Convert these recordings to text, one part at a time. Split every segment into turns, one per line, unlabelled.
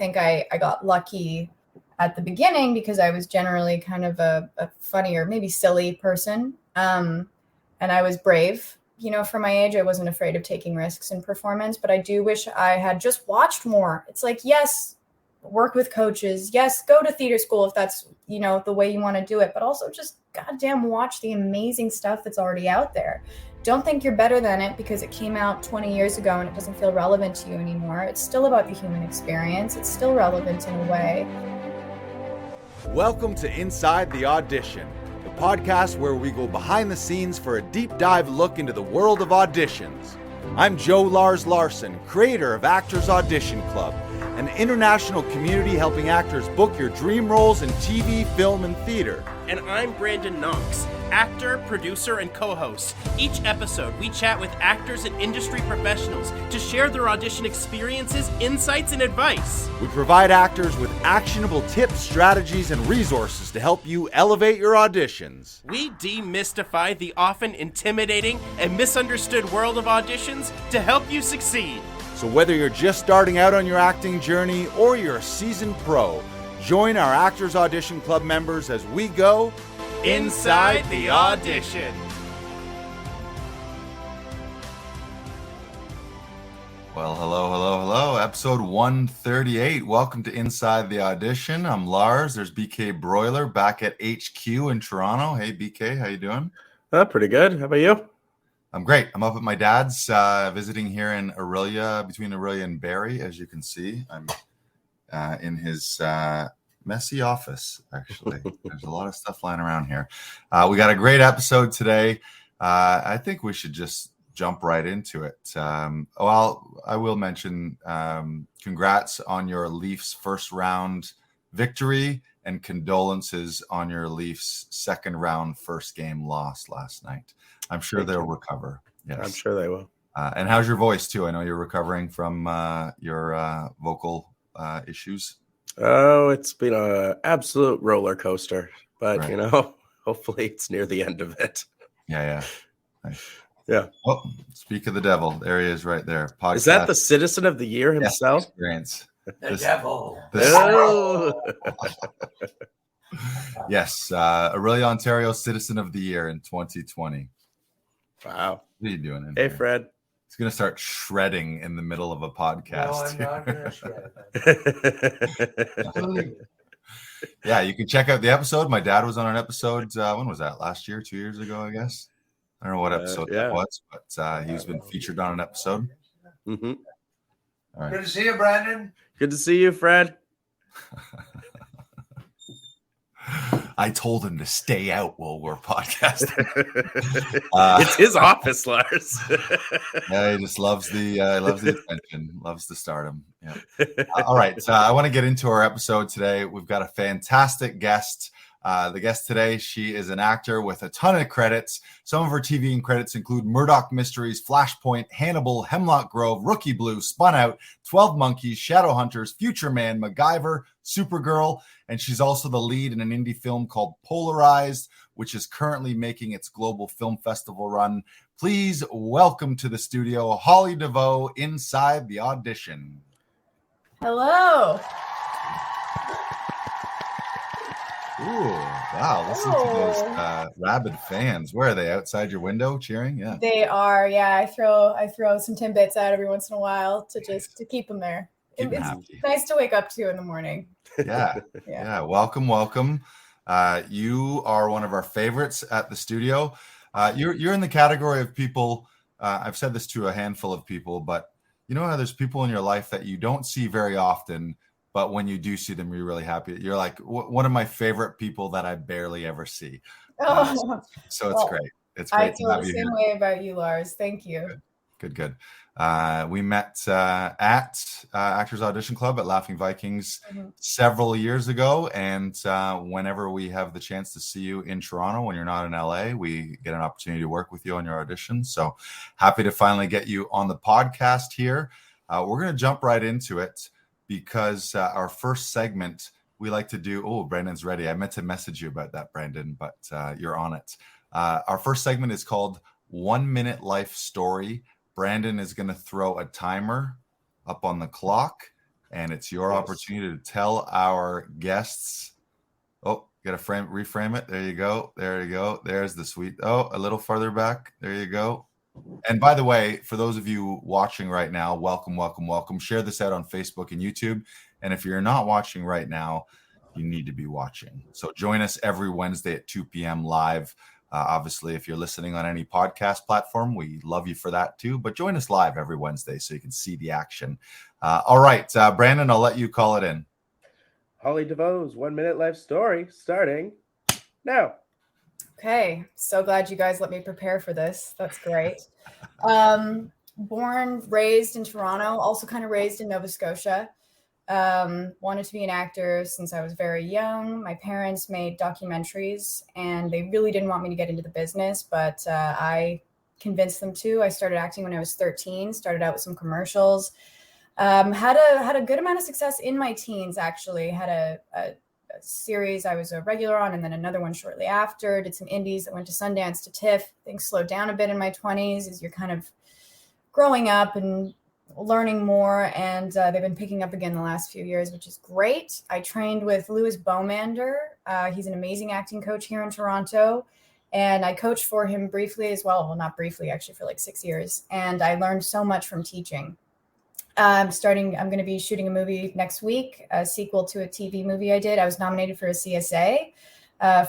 think I got lucky at the beginning because I was generally kind of a funny or maybe silly person. And I was brave. For my age, I wasn't afraid of taking risks in performance, but I do wish I had just watched more. It's like, yes, work with coaches. Yes, go to theater school if that's, the way you want to do it, but also just goddamn watch the amazing stuff that's already out there. Don't think you're better than it because it came out 20 years ago and it doesn't feel relevant to you anymore. It's still about the human experience. It's still relevant in a way.
Welcome to Inside the Audition, the podcast where we go behind the scenes for a deep dive look into the world of auditions. I'm Joe Lars Larson, creator of Actors Audition Club, an international community helping actors book your dream roles in TV, film, and theater.
And I'm Brandon Knox, actor, producer, and co-host. Each episode, we chat with actors and industry professionals to share their audition experiences, insights, and advice.
We provide actors with actionable tips, strategies, and resources to help you elevate your auditions.
We demystify the often intimidating and misunderstood world of auditions to help you succeed.
So whether you're just starting out on your acting journey or you're a seasoned pro, join our Actors Audition Club members as we go
Inside the Audition.
Well, hello. Episode 138. Welcome to Inside the Audition. I'm Lars. There's BK Broiler back at HQ in Toronto. Hey, BK, how you doing?
Pretty good. How about you?
I'm great. I'm up at my dad's, visiting here in Aurelia, between Aurelia and Barrie. As you can see, I'm in his messy office, actually. There's a lot of stuff lying around here. We got a great episode today. I think we should just jump right into it. I will mention congrats on your Leafs first round victory and condolences on your Leafs second round first game loss last night. I'm sure they'll recover. Yes.
I'm sure they will.
And how's your voice too? I know you're recovering from your vocal issues.
Oh, it's been an absolute roller coaster, but
right.
Hopefully it's near the end of it.
Yeah. Nice.
Yeah.
Oh, speak of the devil. There he is right there. Podcast.
Is that the Citizen of the Year himself?
Experience.
The devil.
Yes. Aurelia, Ontario Citizen of the Year in 2020.
Wow.
What are you doing in
Hey,
here?
Fred.
He's going to start shredding in the middle of a podcast.
No, I'm not going to shred.
Yeah, you can check out the episode. My dad was on an episode. When was that? Last year? 2 years ago, I guess. I don't know what episode that was, but he's been featured on an episode.
Mm-hmm.
All right.
Good to see you, Brandon.
Good to see you, Fred.
I told him to stay out while we're podcasting.
It's his office, Lars.
Yeah, he just loves the attention, loves the stardom. Yeah. All right, I want to get into our episode today. We've got a fantastic guest. The guest today, she is an actor with a ton of credits. Some of her TV credits include Murdoch Mysteries, Flashpoint, Hannibal, Hemlock Grove, Rookie Blue, Spun Out, 12 Monkeys, Shadowhunters, Future Man, Macgyver, Supergirl, and she's also the lead in an indie film called Polarized, which is currently making its global film festival run. Please welcome to the studio, Holly Deveaux, Inside the Audition.
Hello.
Ooh, wow. Listen to those rabid fans. Where are they? Outside your window cheering? Yeah.
They are. Yeah. I throw some Timbits out every once in a while to keep them there.
Keep them
it's
happy.
Nice to wake up to in the morning.
Yeah. Welcome. You are one of our favorites at the studio. You're in the category of people. I've said this to a handful of people, but you know how there's people in your life that you don't see very often, but when you do see them, you're really happy. You're like one of my favorite people that I barely ever see. So it's great. It's great.
I feel the same way about you, Lars. Thank you.
Good. We met at Actors Audition Club at Laughing Vikings several years ago. And whenever we have the chance to see you in Toronto, when you're not in LA, we get an opportunity to work with you on your auditions. So happy to finally get you on the podcast here. We're going to jump right into it because our first segment we like to do. Oh, Brandon's ready. I meant to message you about that, Brandon, but you're on it. Our first segment is called 1 Minute Life Story. Brandon is going to throw a timer up on the clock. and it's your opportunity to tell our guests. Oh, got to reframe it. There you go. There you go. There's the sweet. Oh, a little further back. There you go. And by the way, for those of you watching right now, welcome, welcome, welcome. Share this out on Facebook and YouTube. And if you're not watching right now, you need to be watching. So join us every Wednesday at 2 p.m. live. Obviously, if you're listening on any podcast platform, we love you for that too. But join us live every Wednesday so you can see the action. All right, Brandon, I'll let you call it in.
Holly Deveaux's 1 minute life story starting now.
Okay, so glad you guys let me prepare for this. That's great. Born, raised in Toronto, also kind of raised in Nova Scotia. Wanted to be an actor since I was very young. My parents made documentaries and they really didn't want me to get into the business, but I convinced them to. I started acting when I was 13, started out with some commercials. Had a good amount of success in my teens, actually. Had a series I was a regular on, and then another one shortly after. Did some indies that went to Sundance, to TIFF. Things slowed down a bit in my 20s as you're kind of growing up and learning more, and they've been picking up again the last few years, which is great. I trained with Louis Beaumander. He's an amazing acting coach here in Toronto, and I coached for him briefly as well. Well, not briefly, actually, for like 6 years, and I learned so much from teaching. I'm going to be shooting a movie next week, a sequel to a TV movie I did. I was nominated for a CSA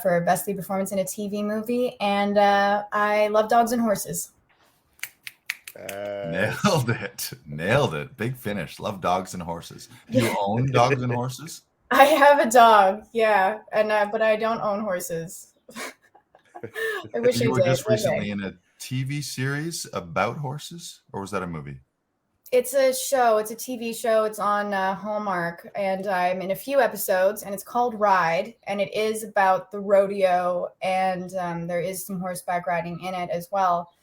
for Best Lead Performance in a TV movie, and I love dogs and horses.
Nailed it. Big finish. Love dogs and horses. Do you own dogs and horses?
I have a dog, yeah, and but I don't own horses. I wish I did.
You were just recently in a TV series about horses, or was that a movie?
It's a show. It's a TV show. It's on Hallmark, and I'm in a few episodes, and it's called Ride, and it is about the rodeo, and there is some horseback riding in it as well.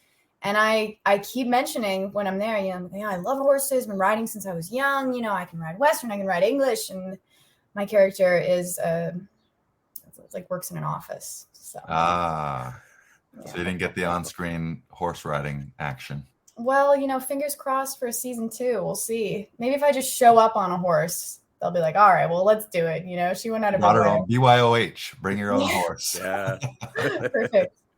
And I keep mentioning when I'm there, I love horses. I've been riding since I was young. I can ride Western, I can ride English, and my character is like works in an office. So
so you didn't get the on-screen horse riding action.
Well, fingers crossed for season 2. We'll see. Maybe if I just show up on a horse, they'll be like, all right, well, let's do it. She went out of her own.
BYOH, bring your own horse.
Yeah.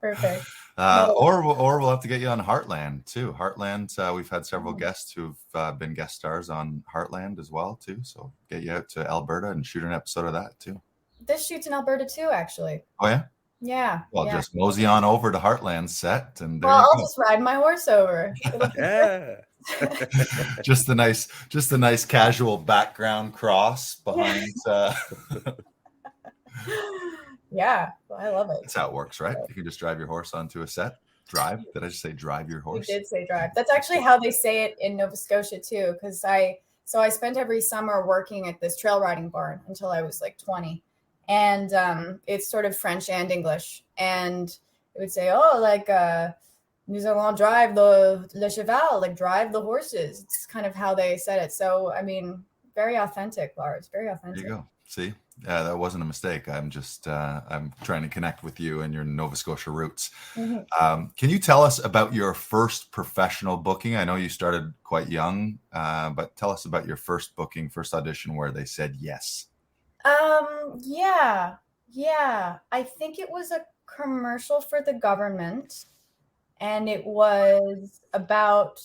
Perfect.
Or we'll have to get you on Heartland too. Heartland, we've had several guests who've been guest stars on Heartland as well too. So get you out to Alberta and shoot an episode of that too.
This shoots in Alberta too, actually.
Oh yeah?
Yeah.
Well, just mosey on over to Heartland set, and
I'll just ride my horse over.
Yeah.
just a nice casual background cross behind.
Yeah, well, I love it.
That's how it works, right? You can just drive your horse onto a set. Drive? Did I just say drive your horse?
You did say drive. That's actually how they say it in Nova Scotia too, because I spent every summer working at this trail riding barn until I was like 20. And it's sort of French and English. And it would say, nous allons drive le cheval, like drive the horses. It's kind of how they said it. So, very authentic, Lars, very authentic.
There you go. See, that wasn't a mistake. I'm just, I'm trying to connect with you and your Nova Scotia roots. Mm-hmm. Can you tell us about your first professional booking? I know you started quite young, but tell us about your first booking, first audition where they said yes.
Yeah. I think it was a commercial for the government, and it was about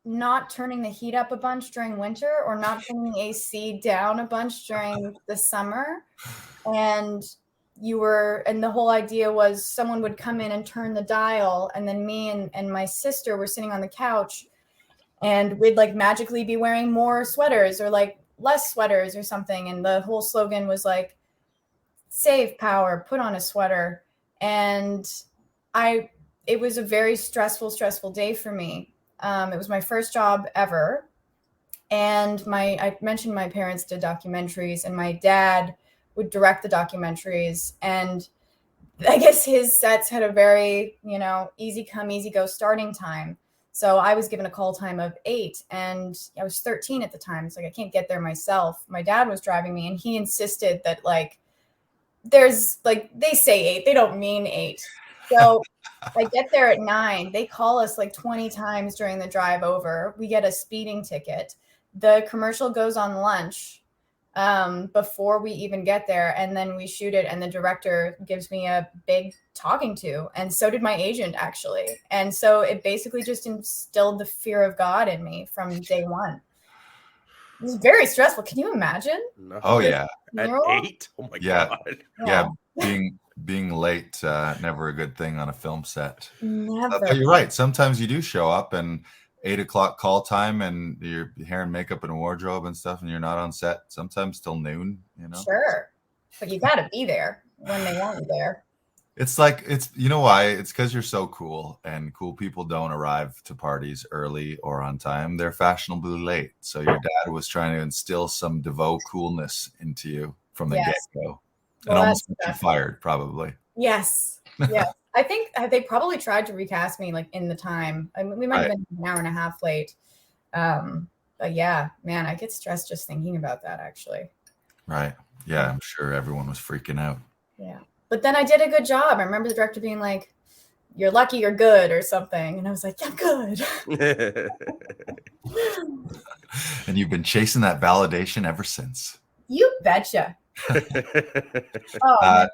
not turning the heat up a bunch during winter or not turning the AC down a bunch during the summer. And the whole idea was someone would come in and turn the dial, and then me and my sister were sitting on the couch, and we'd like magically be wearing more sweaters or like less sweaters or something. And the whole slogan was like, save power, put on a sweater. And it was a very stressful day for me. It was my first job ever. And I mentioned my parents did documentaries, and my dad would direct the documentaries. And I guess his sets had a very, easy come, easy go starting time. So I was given a call time of 8, and I was 13 at the time. It's like, I can't get there myself. My dad was driving me, and he insisted that there's they say 8, they don't mean 8. So I get there at 9. They call us 20 times during the drive over. We get a speeding ticket. the commercial goes on lunch before we even get there, and then we shoot it, and the director gives me a big talking to, and so did my agent, actually. And so it basically just instilled the fear of God in me from day one. It was very stressful. Can you imagine?
No.
Oh yeah.
At 8? Oh my God.
Yeah. Being late, never a good thing on a film set.
Never.
But you're right. Sometimes you do show up and 8 o'clock call time and your hair and makeup and wardrobe and stuff, and you're not on set sometimes till noon, you know?
Sure. But you got to be there when they want you there.
It's like, you know why? It's because you're so cool, and cool people don't arrive to parties early or on time. They're fashionably late. So your dad was trying to instill some Deveaux coolness into you from the get-go. And almost got you fired, probably.
Yes. Yes. I think they probably tried to recast me like in the time. I mean, we might have been an hour and a half late. But yeah, man, I get stressed just thinking about that, actually.
Right. Yeah, I'm sure everyone was freaking out.
Yeah. But then I did a good job. I remember the director being like, "You're lucky you're good," or something. And I was like, "Yeah, good."
And you've been chasing that validation ever since.
You betcha. Oh,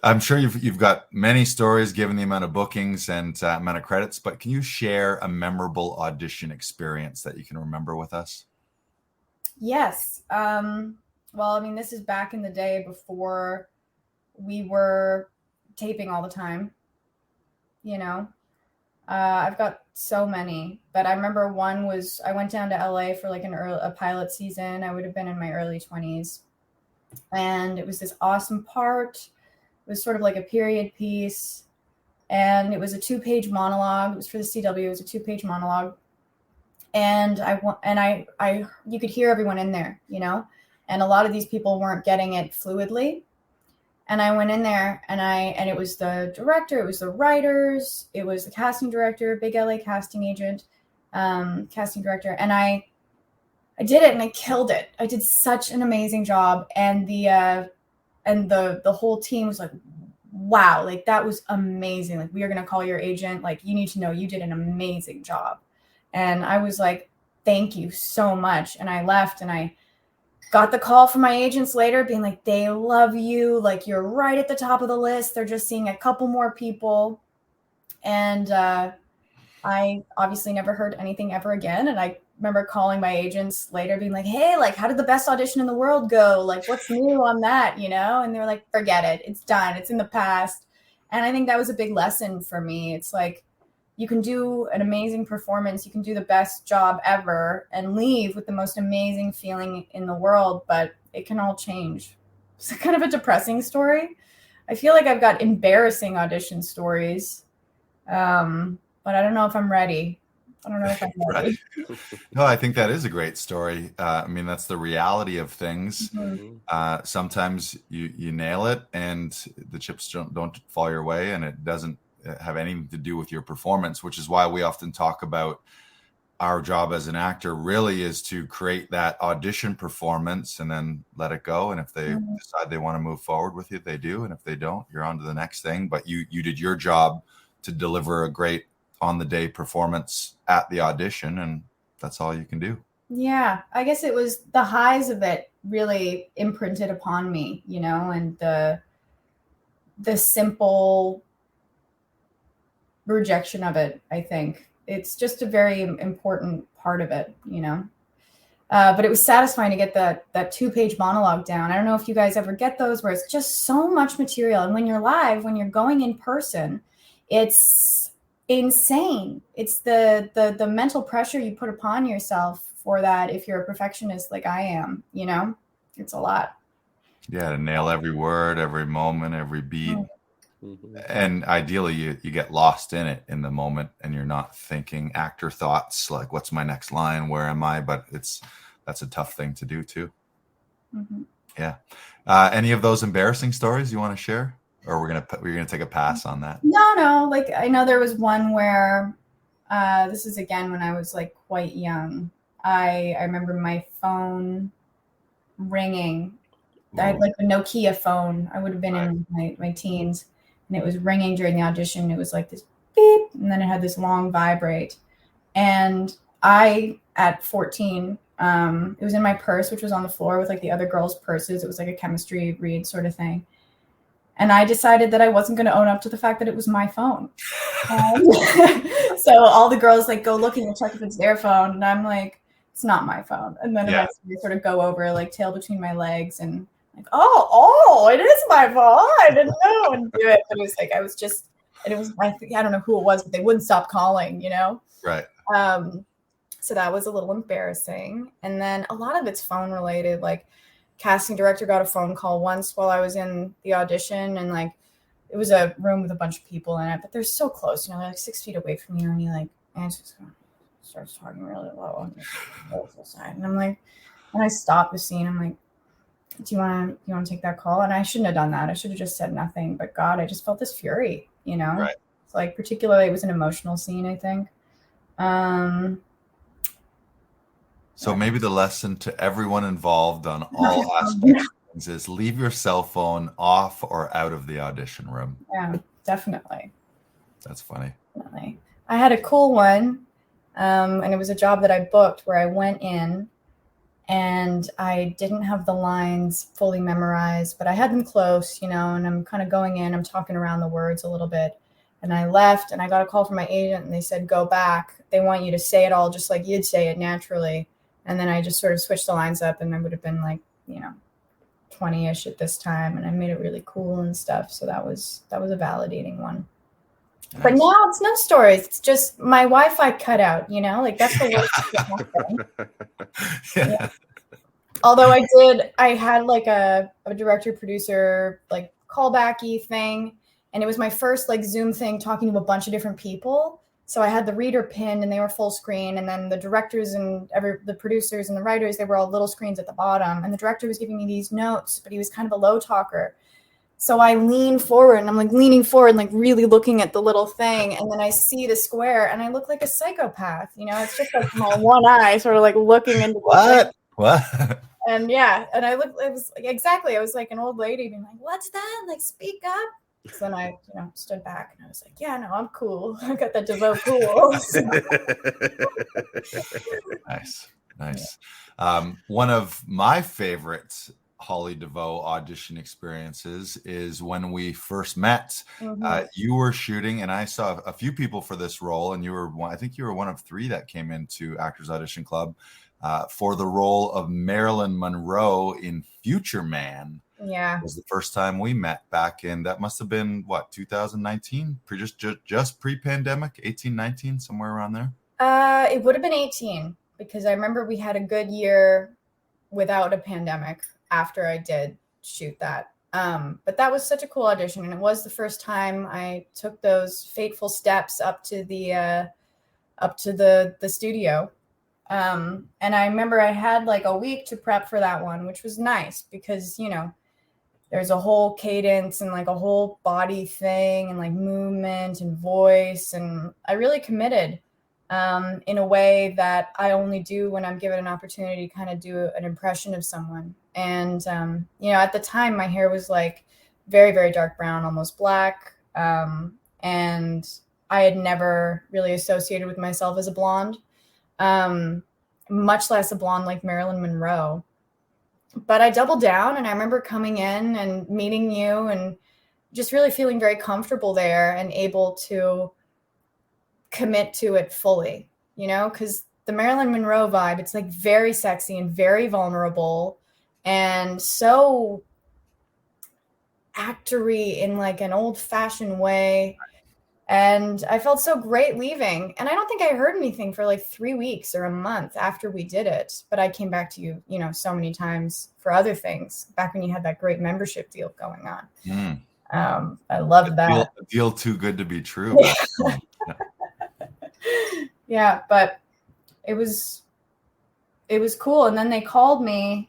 I'm sure you've got many stories given the amount of bookings and amount of credits, but can you share a memorable audition experience that you can remember with us?
yes. Well, I mean, this is back in the day before we were taping all the time, you know. I've got so many, but I remember one was I went down to LA for like a pilot season. I would have been in my early 20s, and it was this awesome part. It was sort of like a period piece, and it was a 2-page monologue. It was for the CW. It was a 2-page monologue, and you could hear everyone in there, you know, and a lot of these people weren't getting it fluidly. And I went in there, and it was the director, it was the writers, it was the casting director, big LA casting agent, casting director, and I did it, and I killed it. I did such an amazing job, and the whole team was like, "Wow, like that was amazing! Like we are gonna call your agent. Like you need to know you did an amazing job." And I was like, "Thank you so much." And I left, and I got the call from my agents later being like, "They love you. Like you're right at the top of the list. They're just seeing a couple more people." And I obviously never heard anything ever again. And I remember calling my agents later being like, "Hey, like how did the best audition in the world go? Like what's new on that, you know?" And they were like, "Forget it. It's done. It's in the past." And I think that was a big lesson for me. It's like, you can do an amazing performance, you can do the best job ever and leave with the most amazing feeling in the world, but it can all change. It's kind of a depressing story. I feel like I've got embarrassing audition stories, but I don't know if I'm ready. I don't know if I'm ready.
Right. No, I think that is a great story. I mean, that's the reality of things.
Mm-hmm.
Sometimes you nail it and the chips don't fall your way, and it doesn't have anything to do with your performance, which is why we often talk about our job as an actor really is to create that audition performance and then let it go. And if they decide they want to move forward with you, they do. And if they don't, you're on to the next thing. But you did your job to deliver a great on the day performance at the audition, and that's all you can do.
Yeah, I guess it was the highs of it really imprinted upon me, you know, and the simple rejection of it. I think it's just a very important part of it, you know. But it was satisfying to get that 2-page monologue down. I don't know if you guys ever get those where it's just so much material, and when you're live, when you're going in person, it's insane. It's the mental pressure you put upon yourself for that. If you're a perfectionist like I am, you know, it's a lot.
Yeah, to nail every word, every moment, every beat. And ideally you get lost in it in the moment, and you're not thinking actor thoughts like, what's my next line, where am I? But that's a tough thing to do too. Yeah. Any of those embarrassing stories you want to share, or we're gonna take a pass on that?
No, like I know there was one where this is again when I was like quite young. I remember my phone ringing. I had like a Nokia phone. I would have been in my teens. And it was ringing during the audition. It was like this beep, and then it had this long vibrate. And I, at 14, It was in my purse, which was on the floor with like the other girls' purses. It was like a chemistry read sort of thing. And I decided that I wasn't going to own up to the fact that it was my phone. So all the girls like go looking and check if it's their phone. And I'm like, it's not my phone. And then eventually I sort of go over like tail between my legs and like, oh, it is my phone. I didn't know and do it. But it was like, I don't know who it was, but they wouldn't stop calling,
Right.
So that was a little embarrassing. And then a lot of it's phone related. Like casting director got a phone call once while I was in the audition, and like it was a room with a bunch of people in it, but they're so close, they're like 6 feet away from you, and he like answers, starts talking really low on the awful side. And I'm like, and I stopped the scene. I'm like, do you want to take that call? And I shouldn't have done that. I should have just said nothing. But God, I just felt this fury,
Right.
It's like particularly it was an emotional scene, I think.
So maybe the lesson to everyone involved on all aspects of things is leave your cell phone off or out of the audition room.
Yeah, definitely.
That's funny.
Definitely. I had a cool one, and it was a job that I booked where I went in and I didn't have the lines fully memorized, but I had them close, and I'm kind of going in, I'm talking around the words a little bit. And I left and I got a call from my agent and they said, go back. They want you to say it all just like you'd say it naturally. And then I just sort of switched the lines up, and I would have been like, 20-ish at this time. And I made it really cool and stuff. So that was a validating one. Nice. But now it's no stories. It's just my Wi-Fi cut out, like that's the worst thing that happened. Yeah. Although I had like a director producer, like callbacky thing. And it was my first like Zoom thing talking to a bunch of different people. So I had the reader pinned and they were full screen. And then the directors and the producers and the writers, they were all little screens at the bottom. And the director was giving me these notes, but he was kind of a low talker. So I lean forward and I'm like leaning forward, like really looking at the little thing. And then I see the square and I look like a psychopath. It's just like my one eye sort of like looking into
what?
And yeah. And I looked, it was like, exactly. I was like an old lady being like, what's that? Like, speak up. So then I, stood back and I was like, yeah, no, I'm cool. I got that Deveaux cool.
Nice. One of my favorite Holly Deveaux audition experiences is when we first met.
Mm-hmm.
You were shooting, and I saw a few people for this role, and I think you were one of 3 that came into Actors Audition Club for the role of Marilyn Monroe in Future Man.
Yeah,
it was the first time we met back in, that must have been 2019, just pre-pandemic, 18, 19, somewhere around there.
It would have been 18 because I remember we had a good year without a pandemic after I did shoot that. But that was such a cool audition, and it was the first time I took those fateful steps up to the studio. And I remember I had like a week to prep for that one, which was nice because there's a whole cadence and like a whole body thing and like movement and voice. And I really committed in a way that I only do when I'm given an opportunity to kind of do an impression of someone. And, at the time my hair was like very, very dark brown, almost black. And I had never really associated with myself as a blonde, much less a blonde like Marilyn Monroe. But I doubled down, and I remember coming in and meeting you and just really feeling very comfortable there and able to commit to it fully, because the Marilyn Monroe vibe, it's like very sexy and very vulnerable and so actory in like an old fashioned way. And I felt so great leaving. And I don't think I heard anything for like 3 weeks or a month after we did it. But I came back to you, so many times for other things back when you had that great membership deal going on. I loved that.
A deal too good to be true.
Yeah, but it was cool. And then they called me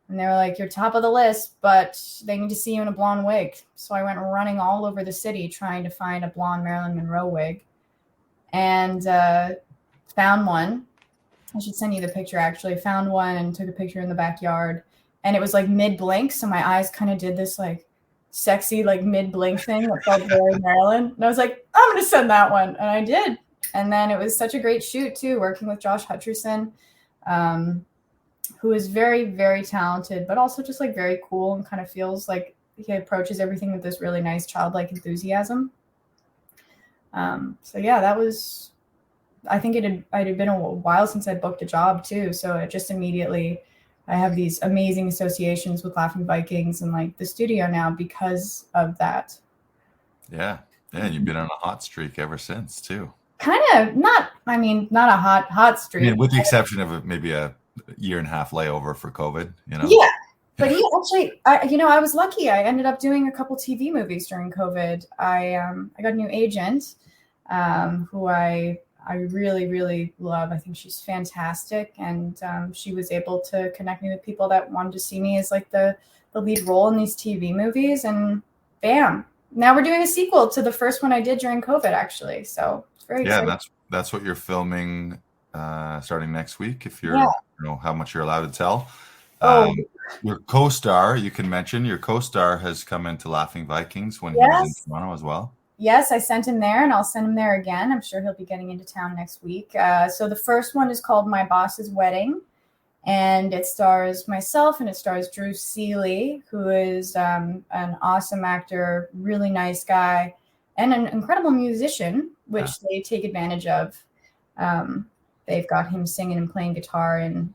and they were like, you're top of the list, but they need to see you in a blonde wig. So I went running all over the city trying to find a blonde Marilyn Monroe wig and found one. I should send you the picture, actually. Found one and took a picture in the backyard. And it was like mid-blink, so my eyes kind of did this like sexy like mid-blink thing that felt very Marilyn. And I was like, I'm going to send that one. And I did. And then it was such a great shoot, too, working with Josh Hutcherson. who is very, very talented, but also just like very cool and kind of feels like he approaches everything with this really nice childlike enthusiasm. So yeah, that was, I think it had been a while since I booked a job too. So it just immediately, I have these amazing associations with Laughing Vikings and like the studio now because of that.
Yeah. Yeah. You've been on a hot streak ever since too.
Kind of not a hot streak.
I mean, with the exception of maybe a year and a half layover for COVID, you know?
Yeah. But he actually, I was lucky. I ended up doing a couple TV movies during COVID. I got a new agent who I really, really love. I think she's fantastic. And she was able to connect me with people that wanted to see me as like the lead role in these TV movies. And bam, now we're doing a sequel to the first one I did during COVID, actually. So it's very exciting.
Yeah, that's what you're filming starting next week, if you're, you know, how much you're allowed to tell. Your co-star, you can mention, your co-star has come into Laughing Vikings when he was in Toronto as well.
Yes, I sent him there and I'll send him there again. I'm sure he'll be getting into town next week. So the first one is called My Boss's Wedding, and it stars myself and it stars Drew Seeley, who is an awesome actor, really nice guy, and an incredible musician, which they take advantage of. They've got him singing and playing guitar in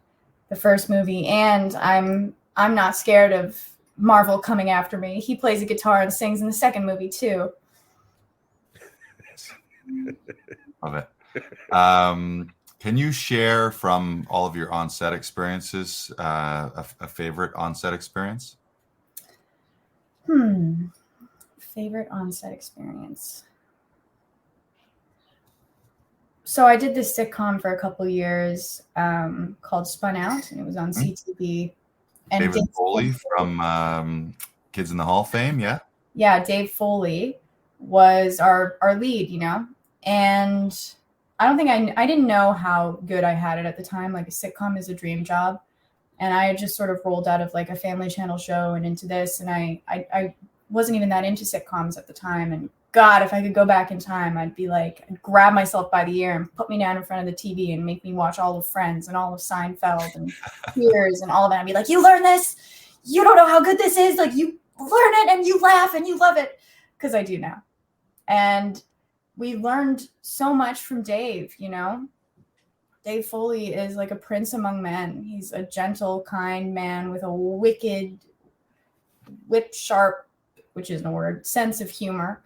the first movie, and I'm not scared of Marvel coming after me. He plays a guitar and sings in the second movie too.
Love it. Can you share from all of your on-set experiences a favorite on-set experience?
Favorite on-set experience. So I did this sitcom for a couple years called Spun Out, and it was on CTV. And
David Foley from Kids in the Hall fame, yeah?
Yeah, Dave Foley was our lead, you know? And I don't think I didn't know how good I had it at the time. Like a sitcom is a dream job. And I had just sort of rolled out of like a Family Channel show and into this. And I wasn't even that into sitcoms at the time. And God, if I could go back in time, I'd grab myself by the ear and put me down in front of the TV and make me watch all of Friends and all of Seinfeld and Cheers and all of that. I'd be like, you learn this? You don't know how good this is. Like, you learn it and you laugh and you love it. Because I do now. And we learned so much from Dave, you know? Dave Foley is like a prince among men. He's a gentle, kind man with a wicked, whip-sharp, which isn't a word, sense of humor.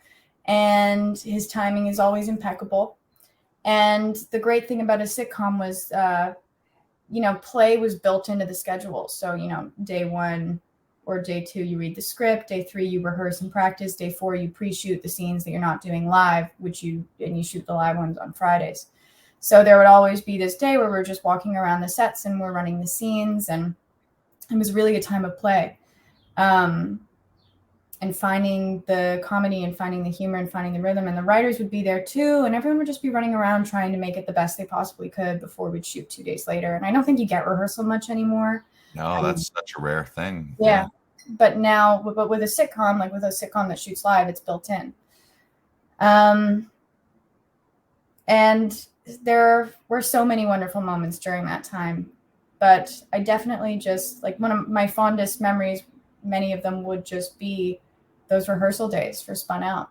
And his timing is always impeccable. And the great thing about a sitcom was, play was built into the schedule. So, day one or day two, you read the script. Day three, you rehearse and practice. Day four, you pre-shoot the scenes that you're not doing live, you shoot the live ones on Fridays. So there would always be this day where we're just walking around the sets and we're running the scenes. And it was really a time of play. And finding the comedy and finding the humor and finding the rhythm, and the writers would be there too. And everyone would just be running around trying to make it the best they possibly could before we'd shoot 2 days later. And I don't think you get rehearsal much anymore.
No, that's such a rare thing.
Yeah. But now, but with a sitcom, like with a sitcom that shoots live, it's built in. And there were so many wonderful moments during that time. But I definitely just, like, one of my fondest memories, many of them would just be those rehearsal days for Spun Out.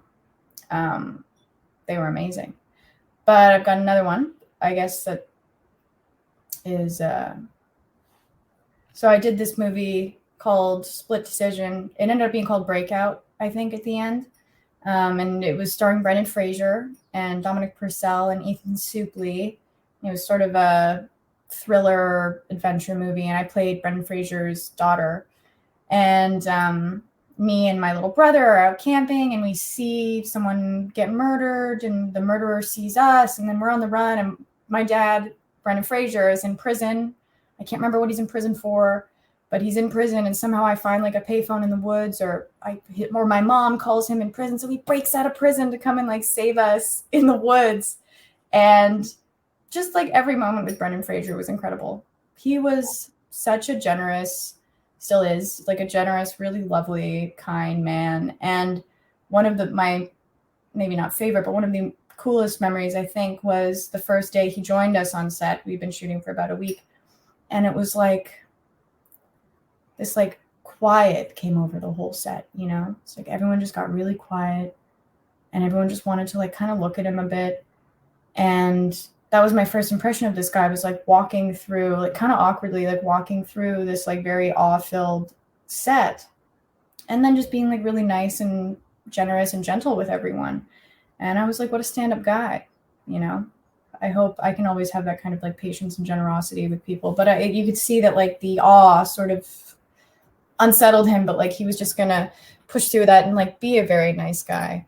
They were amazing. But I've got another one, I guess, that is... So I did this movie called Split Decision. It ended up being called Breakout, I think, at the end. And it was starring Brendan Fraser and Dominic Purcell and Ethan Suplee. It was sort of a thriller adventure movie, and I played Brendan Fraser's daughter. And me and my little brother are out camping, and we see someone get murdered, and the murderer sees us, and then we're on the run, and my dad, Brendan Fraser, is in prison. I can't remember what he's in prison for, but he's in prison, and somehow I find like a payphone in the woods, or my mom calls him in prison, so he breaks out of prison to come and like save us in the woods. And just like every moment with Brendan Fraser was incredible. He was such a generous, still is, like a generous, really lovely, kind man. And one of my, maybe not favorite, but one of the coolest memories, I think, was the first day he joined us on set. We've been shooting for about a week. And it was like this like quiet came over the whole set, you know? It's like everyone just got really quiet and everyone just wanted to like kind of look at him a bit. And that was my first impression of this guy, was like walking through, like kind of awkwardly, like walking through this like very awe-filled set, and then just being like really nice and generous and gentle with everyone. And I was like, what a stand-up guy, you know? I hope I can always have that kind of like patience and generosity with people. But you could see that like the awe sort of unsettled him, but like he was just gonna push through that and like be a very nice guy.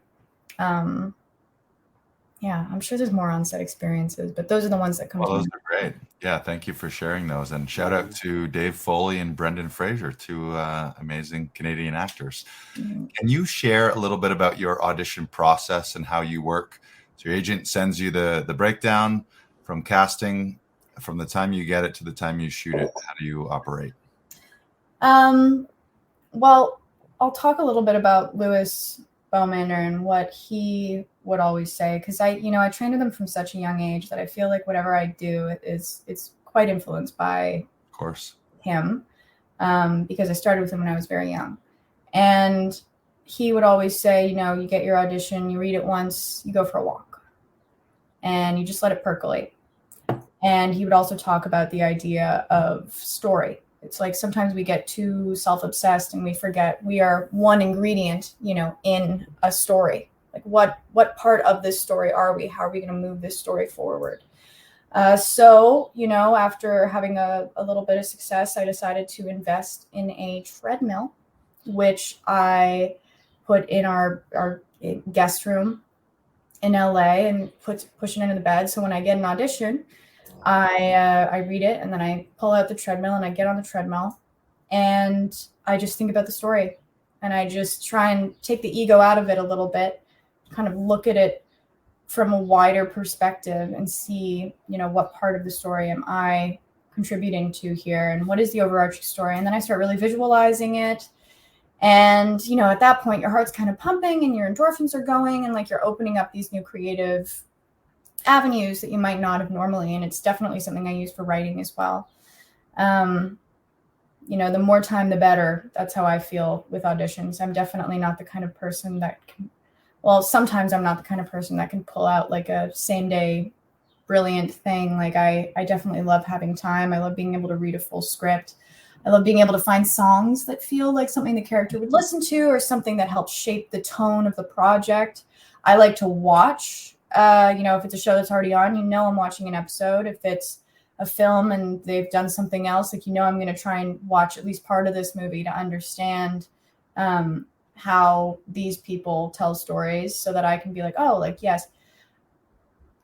Yeah, I'm sure there's more on-set experiences, but those are the ones that come to
Well, those
mind.
are great. Yeah, thank you for sharing those. And shout out to Dave Foley and Brendan Fraser, two amazing Canadian actors.
Mhm.
Can you share a little bit about your audition process and how you work? So your agent sends you the breakdown from casting, from the time you get it to the time you shoot it. How do you operate?
Well, I'll talk a little bit about Louis Bowmander and what he would always say, because I trained with him from such a young age that I feel like whatever I do it's quite influenced by
Of course.
him, because I started with him when I was very young. And he would always say, you get your audition, you read it once, you go for a walk, and you just let it percolate. And he would also talk about the idea of story. It's like sometimes we get too self-obsessed and we forget we are one ingredient, in a story. Like what part of this story are we? How are we going to move this story forward? So, after having a little bit of success, I decided to invest in a treadmill, which I put in our guest room in LA and push it into the bed. So when I get an audition, I read it and then I pull out the treadmill and I get on the treadmill and I just think about the story and I just try and take the ego out of it a little bit, kind of look at it from a wider perspective and see, what part of the story am I contributing to here and what is the overarching story? And then I start really visualizing it. And, at that point, your heart's kind of pumping and your endorphins are going and like you're opening up these new creative avenues that you might not have normally. And it's definitely something I use for writing as well. The more time, the better. That's how I feel with auditions. I'm definitely not the kind of person that can, sometimes I'm not the kind of person that can pull out like a same day brilliant thing. Like I definitely love having time. I love being able to read a full script. I love being able to find songs that feel like something the character would listen to or something that helps shape the tone of the project. I like to watch, if it's a show that's already on, I'm watching an episode. If it's a film and they've done something else, like, I'm going to try and watch at least part of this movie to understand how these people tell stories so that I can be like, oh, like, yes.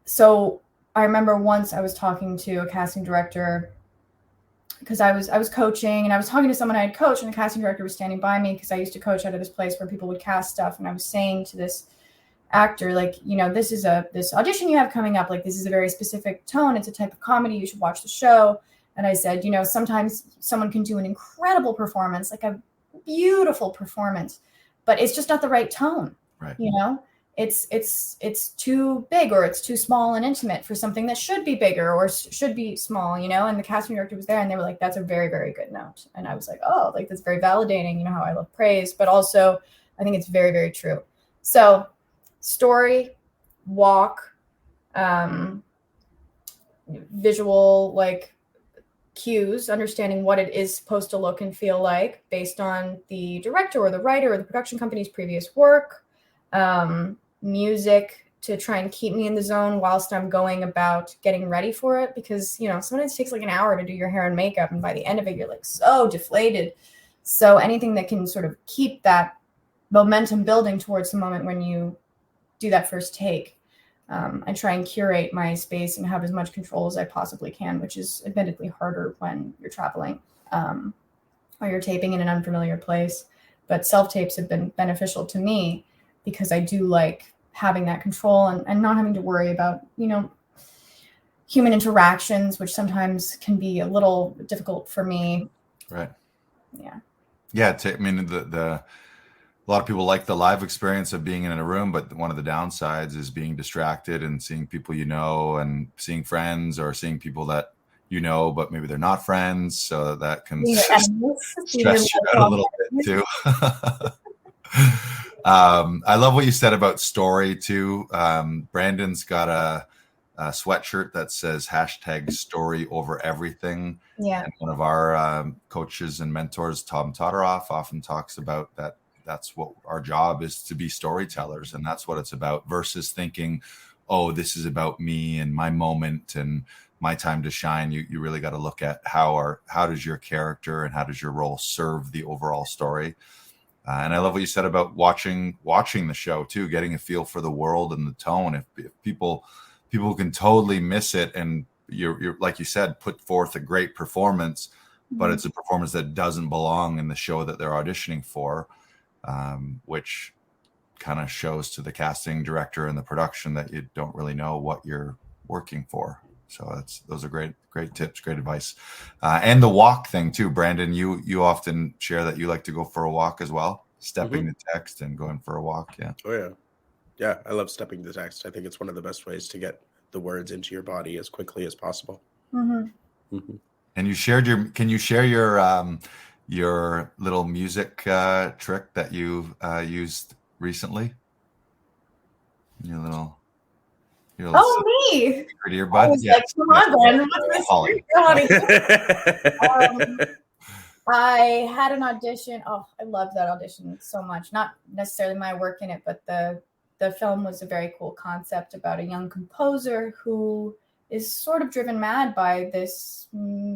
So I remember once I was talking to a casting director because I was coaching and I was talking to someone I had coached and the casting director was standing by me because I used to coach out of this place where people would cast stuff. And I was saying to this actor, like, this is this audition you have coming up. Like, this is a very specific tone. It's a type of comedy. You should watch the show. And I said, sometimes someone can do an incredible performance, like a beautiful performance, but it's just not the right tone.
Right.
It's too big or it's too small and intimate for something that should be bigger or should be small, and the casting director was there and they were like, that's a very, very good note. And I was like, oh, like that's very validating, how I love praise, but also I think it's very, very true. So story, walk, visual, like cues, understanding what it is supposed to look and feel like based on the director or the writer or the production company's previous work, music to try and keep me in the zone whilst I'm going about getting ready for it. Because, sometimes it takes like an hour to do your hair and makeup. And by the end of it, you're like so deflated. So anything that can sort of keep that momentum building towards the moment when you do that first take. I try and curate my space and have as much control as I possibly can, which is admittedly harder when you're traveling or you're taping in an unfamiliar place. But self-tapes have been beneficial to me because I do like having that control and not having to worry about, human interactions, which sometimes can be a little difficult for me.
Right.
Yeah.
Yeah. A lot of people like the live experience of being in a room, but one of the downsides is being distracted and seeing people and seeing friends or seeing people that but maybe they're not friends, so that can
Being enemies,
stress you out a little bit too. I love what you said about story too. Brandon's got a sweatshirt that says #story over everything.
Yeah.
And one of our coaches and mentors, Tom Todoroff, often talks about that. That's what our job is, to be storytellers. And that's what it's about, versus thinking, oh, this is about me and my moment and my time to shine. You really got to look at how does your character and how does your role serve the overall story. And I love what you said about watching the show too, getting a feel for the world and the tone. If people can totally miss it, and you're like you said, put forth a great performance, but it's a performance that doesn't belong in the show that they're auditioning for, which kind of shows to the casting director and the production that you don't really know what you're working for. So those are great tips, great advice. And the walk thing too, Brandon, you often share that you like to go for a walk as well, stepping the text and going for a walk. Yeah.
Oh yeah. Yeah. I love stepping the text. I think it's one of the best ways to get the words into your body as quickly as possible.
Mm-hmm.
Mm-hmm.
And can you share your little music trick that you used recently? Your little
me.
earbud.
I was like, come on, Brandon, what's this?
Holly.
I had an audition. Oh, I loved that audition so much. Not necessarily my work in it, but the film was a very cool concept about a young composer who is sort of driven mad by this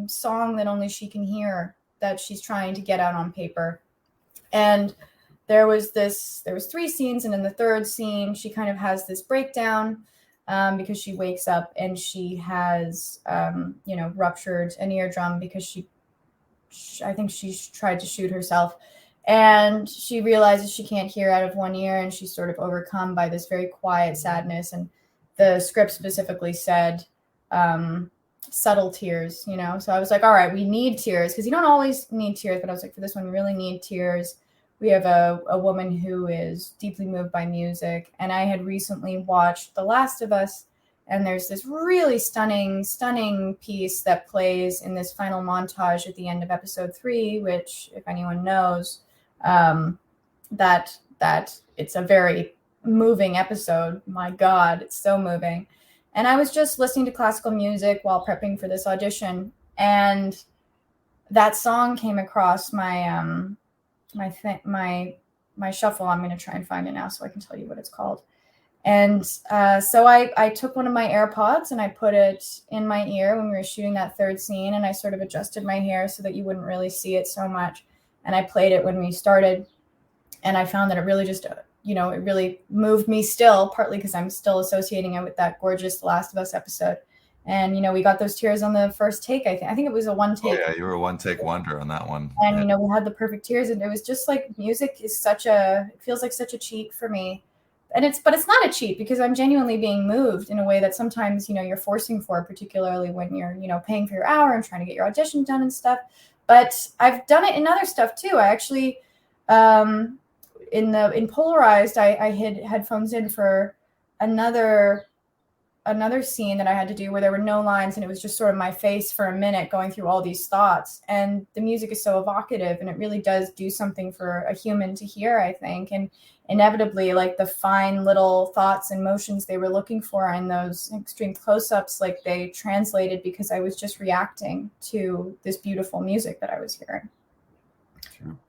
song that only she can hear, that she's trying to get out on paper. And there was 3 scenes, and in the third scene, she kind of has this breakdown because she wakes up and she has, ruptured an eardrum because I think she's tried to shoot herself, and she realizes she can't hear out of one ear, and she's sort of overcome by this very quiet sadness. And the script specifically said subtle tears, So I was like, all right, we need tears, because you don't always need tears, but I was like, for this one, we really need tears. We have a woman who is deeply moved by music, and I had recently watched The Last of Us, and there's this really stunning piece that plays in this final montage at the end of episode 3, which, if anyone knows, that it's a very moving episode. My God, it's so moving. And I was just listening to classical music while prepping for this audition, and that song came across my my shuffle. I'm going to try and find it now so I can tell you what it's called. And so I took one of my AirPods and I put it in my ear when we were shooting that third scene, and I sort of adjusted my hair so that you wouldn't really see it so much. And I played it when we started, and I found that it really just, it really moved me still, partly because I'm still associating it with that gorgeous Last of Us episode. And, we got those tears on the first take. I think it was a one take.
Oh, yeah, you were a one take wonder on that one.
And, we had the perfect tears, and it was just like, music is it feels like such a cheat for me. But it's not a cheat, because I'm genuinely being moved in a way that sometimes, you're forcing for, particularly when you're, paying for your hour and trying to get your audition done and stuff. But I've done it in other stuff too. I actually, in Polarized, I had headphones in for another scene that I had to do where there were no lines, and it was just sort of my face for a minute going through all these thoughts. And the music is so evocative, and it really does do something for a human to hear, I think. And inevitably, like, the fine little thoughts and motions they were looking for in those extreme close-ups, like, they translated because I was just reacting to this beautiful music that I was hearing.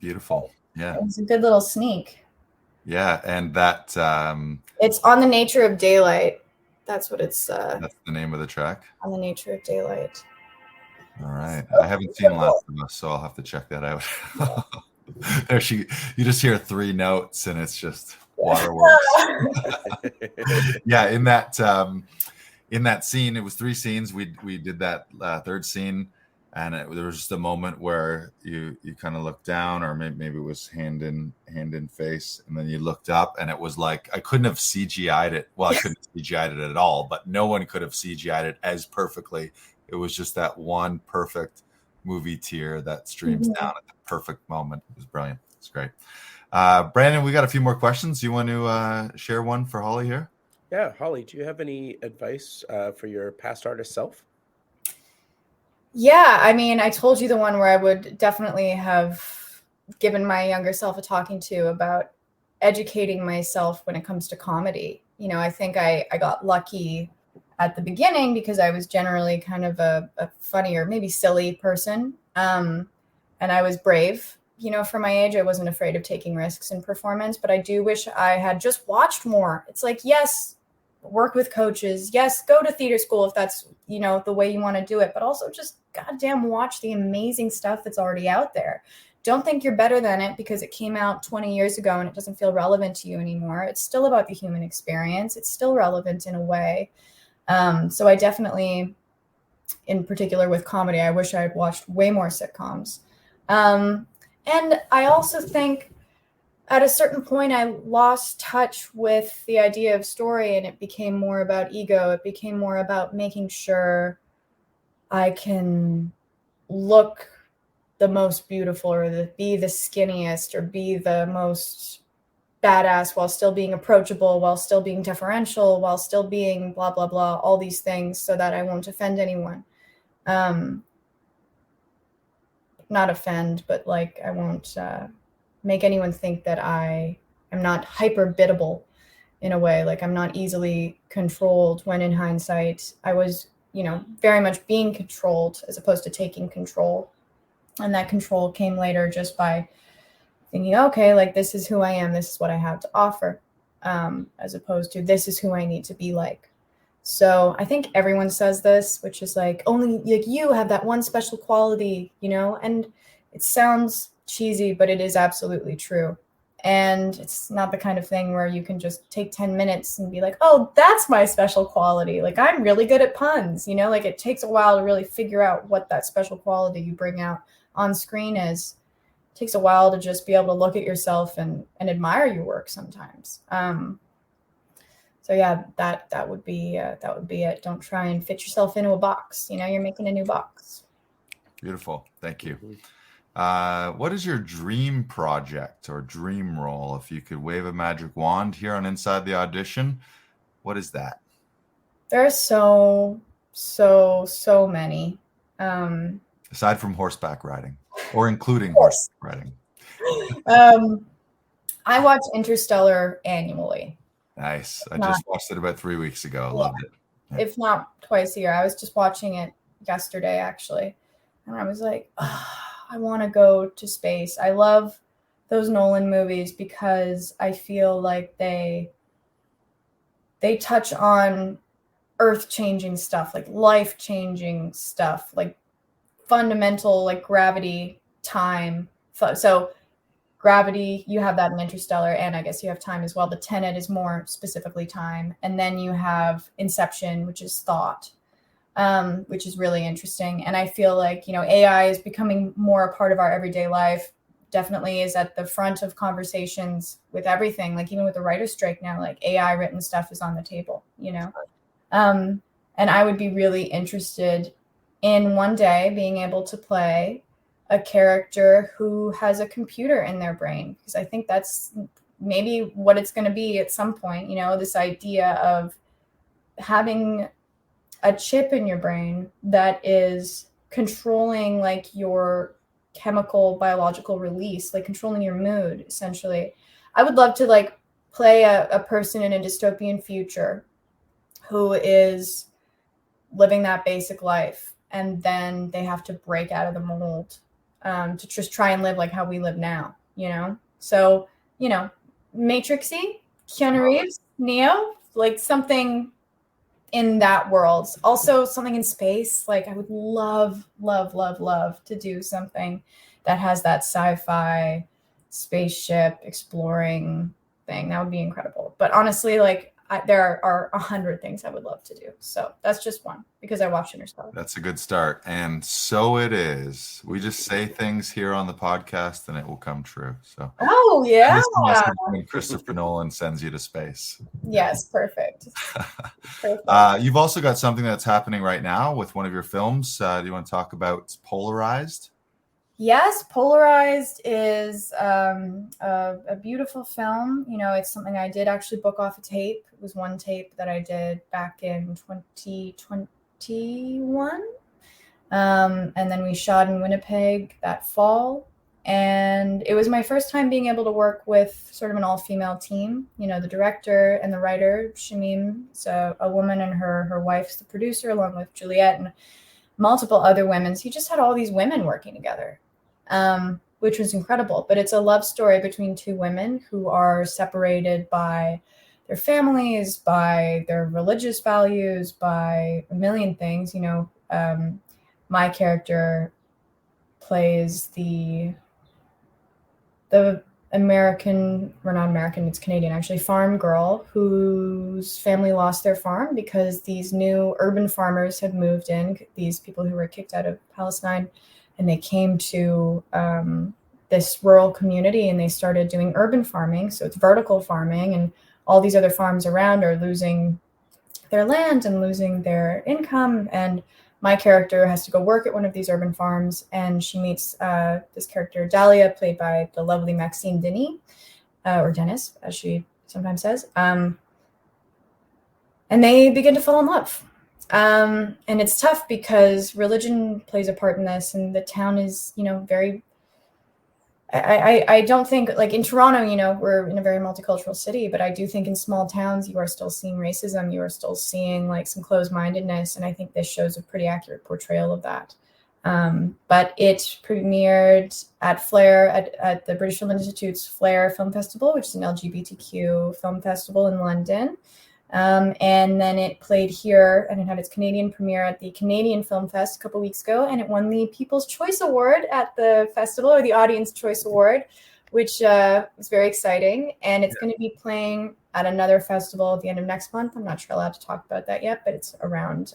Beautiful. Yeah.
It was a good little sneak.
Yeah. And that
it's On the Nature of Daylight. That's what it's
that's the name of the track.
On the Nature of Daylight.
All right. I haven't seen Last of Us, so I'll have to check that out. There you just hear 3 notes and it's just waterworks. Yeah, in that scene, it was 3 scenes. We did that third scene, and there was just a moment where you kind of looked down, or maybe it was hand in face, and then you looked up, and it was like I couldn't have CGI'd it. Well, I couldn't have CGI'd it at all, but no one could have CGI'd it as perfectly. It was just that one perfect movie tear that streams down at the perfect moment. It was brilliant. It's great. Brandon, we got a few more questions. You want to share one for Holly here?
Yeah, Holly, do you have any advice for your past artist self?
Yeah, I mean, I told you the one where I would definitely have given my younger self a talking to about educating myself when it comes to comedy. I think I got lucky at the beginning because I was generally kind of a funny or maybe silly person. And I was brave. For my age, I wasn't afraid of taking risks in performance, but I do wish I had just watched more. It's like, yes, work with coaches. Yes, go to theater school if that's, the way you want to do it, but also just goddamn watch the amazing stuff that's already out there. Don't think you're better than it because it came out 20 years ago and it doesn't feel relevant to you anymore. It's still about the human experience. It's still relevant in a way. So I definitely, in particular with comedy, I wish I had watched way more sitcoms. And I also think at a certain point, I lost touch with the idea of story, and it became more about ego. It became more about making sure I can look the most beautiful or be the skinniest or be the most badass while still being approachable, while still being deferential, while still being blah, blah, blah, all these things so that I won't offend anyone. Not offend, but like I won't make anyone think that I am not hyper biddable in a way. Like I'm not easily controlled, when in hindsight, I was, very much being controlled as opposed to taking control. And that control came later just by thinking, okay, like this is who I am. This is what I have to offer, as opposed to this is who I need to be like. So I think everyone says this, which is like, only like you have that one special quality, and it sounds cheesy, but it is absolutely true. And it's not the kind of thing where you can just take 10 minutes and be like, oh, that's my special quality. Like I'm really good at puns, like it takes a while to really figure out what that special quality you bring out on screen is. It takes a while to just be able to look at yourself and admire your work sometimes. So yeah, that would be it. Don't try and fit yourself into a box. You're making a new box.
Beautiful. Thank you. What is your dream project or dream role? If you could wave a magic wand here on Inside the Audition, what is that?
There are so many.
Aside from horseback riding, or including horseback riding.
I watch Interstellar annually.
Nice. I just watched it about 3 weeks ago. Loved it.
Yeah. If not twice a year. I was just watching it yesterday, actually. And I was like, I want to go to space. I love those Nolan movies because I feel like they touch on earth-changing stuff, like life-changing stuff, like fundamental, like gravity, time. So gravity, you have that in Interstellar, and I guess you have time as well. The Tenet is more specifically time. And then you have Inception, which is thought, which is really interesting. And I feel like, AI is becoming more a part of our everyday life, definitely is at the front of conversations with everything. Like even with the writer's strike now, like AI written stuff is on the table, and I would be really interested in one day being able to play a character who has a computer in their brain, because I think that's maybe what it's going to be at some point, this idea of having a chip in your brain that is controlling like your chemical biological release, like controlling your mood, essentially. I would love to like play a person in a dystopian future who is living that basic life, and then they have to break out of the mold to just try and live like how we live now, So, Matrixy, Keanu Reeves, Neo, like something in that world. Also something in space. Like I would love to do something that has that sci-fi spaceship exploring thing. That would be incredible. But honestly, like there are 100 things I would love to do. So that's just one because I watched Interstellar.
That's a good start. And so it is. We just say things here on the podcast and it will come true. So
oh yeah.
This is the message when Christopher Nolan sends you to space.
Yes, perfect.
You've also got something that's happening right now with one of your films. Do you want to talk about Polarized?
Yes, Polarized is a beautiful film. It's something I did actually book off a tape. It was one tape that I did back in 2021. And then we shot in Winnipeg that fall. And it was my first time being able to work with sort of an all-female team. You know, the director and the writer, Shamim, so a woman, and her wife's the producer, along with Juliette and multiple other women. So you just had all these women working together, which was incredible. But it's a love story between two women who are separated by their families, by their religious values, by a million things. You know, my character plays the American, or not American, it's Canadian actually, farm girl whose family lost their farm because these new urban farmers had moved in, these people who were kicked out of Palestine, and they came to this rural community and they started doing urban farming. So it's vertical farming, and all these other farms around are losing their land and losing their income. And my character has to go work at one of these urban farms, and she meets this character, Dahlia, played by the lovely Maxine Denis, or Dennis, as she sometimes says. And they begin to fall in love. And it's tough because religion plays a part in this, and the town is, you know, very... I don't think, like in Toronto, you know, we're in a very multicultural city, but I do think in small towns, you are still seeing racism. You are still seeing like some closed-mindedness. And I think this shows a pretty accurate portrayal of that. But it premiered at Flair, at the British Film Institute's Flair Film Festival, which is an LGBTQ film festival in London. And then it played here, and it had its Canadian premiere at the Canadian Film Fest a couple weeks ago, and it won the People's Choice Award at the festival, or the Audience Choice Award, which was very exciting. And it's going to be playing at another festival at the end of next month. I'm not sure allowed to talk about that yet, but it's around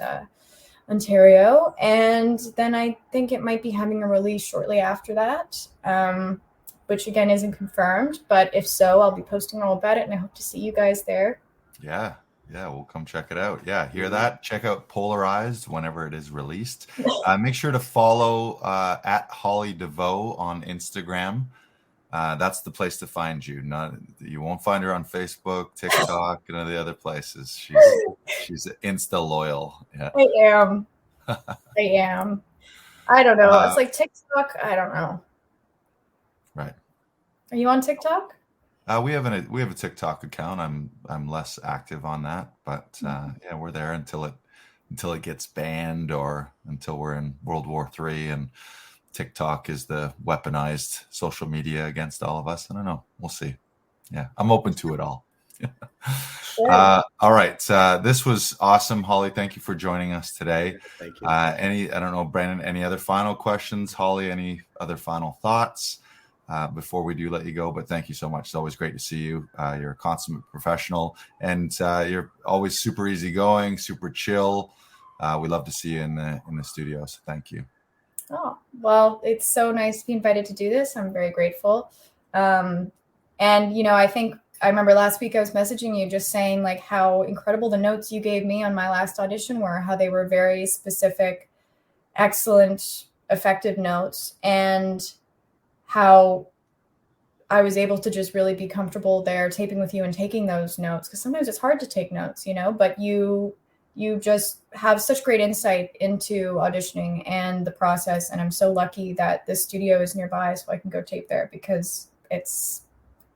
Ontario. And then I think it might be having a release shortly after that, which again isn't confirmed. But if so, I'll be posting all about it, and I hope to see you guys there.
Yeah, we'll come check it out. Yeah, hear that? Check out Polarized whenever it is released. Make sure to follow at Holly Deveaux on Instagram. That's the place to find you. You won't find her on Facebook, TikTok, and the other places. She's Insta loyal. Yeah.
I am. I don't know. It's like TikTok. I don't know.
Right.
Are you on TikTok?
We have a TikTok account. I'm less active on that, but yeah, we're there until it gets banned, or until we're in World War III and TikTok is the weaponized social media against all of us. I don't know. We'll see. Yeah, I'm open to it all.
Sure.
All right. This was awesome, Holly. Thank you for joining us today.
Thank you.
I don't know, Brandon, any other final questions? Holly, any other final thoughts before we do let you go? But thank you so much. It's always great to see you. You're a consummate professional, and you're always super easygoing, super chill. We love to see you in the studio. So thank you.
Oh, well, it's so nice to be invited to do this. I'm very grateful. And, I remember last week I was messaging you just saying like how incredible the notes you gave me on my last audition were, how they were very specific, excellent, effective notes, and how I was able to just really be comfortable there taping with you and taking those notes. Because sometimes it's hard to take notes, but you just have such great insight into auditioning and the process. And I'm so lucky that the studio is nearby so I can go tape there, because it's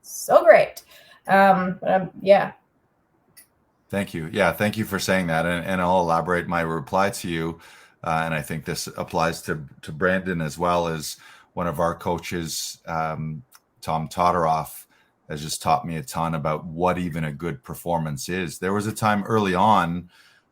so great. Yeah.
Thank you. Yeah. Thank you for saying that. And I'll elaborate my reply to you. And I think this applies to Brandon as well. As one of our coaches, Tom Todoroff, has just taught me a ton about what even a good performance is. There was a time early on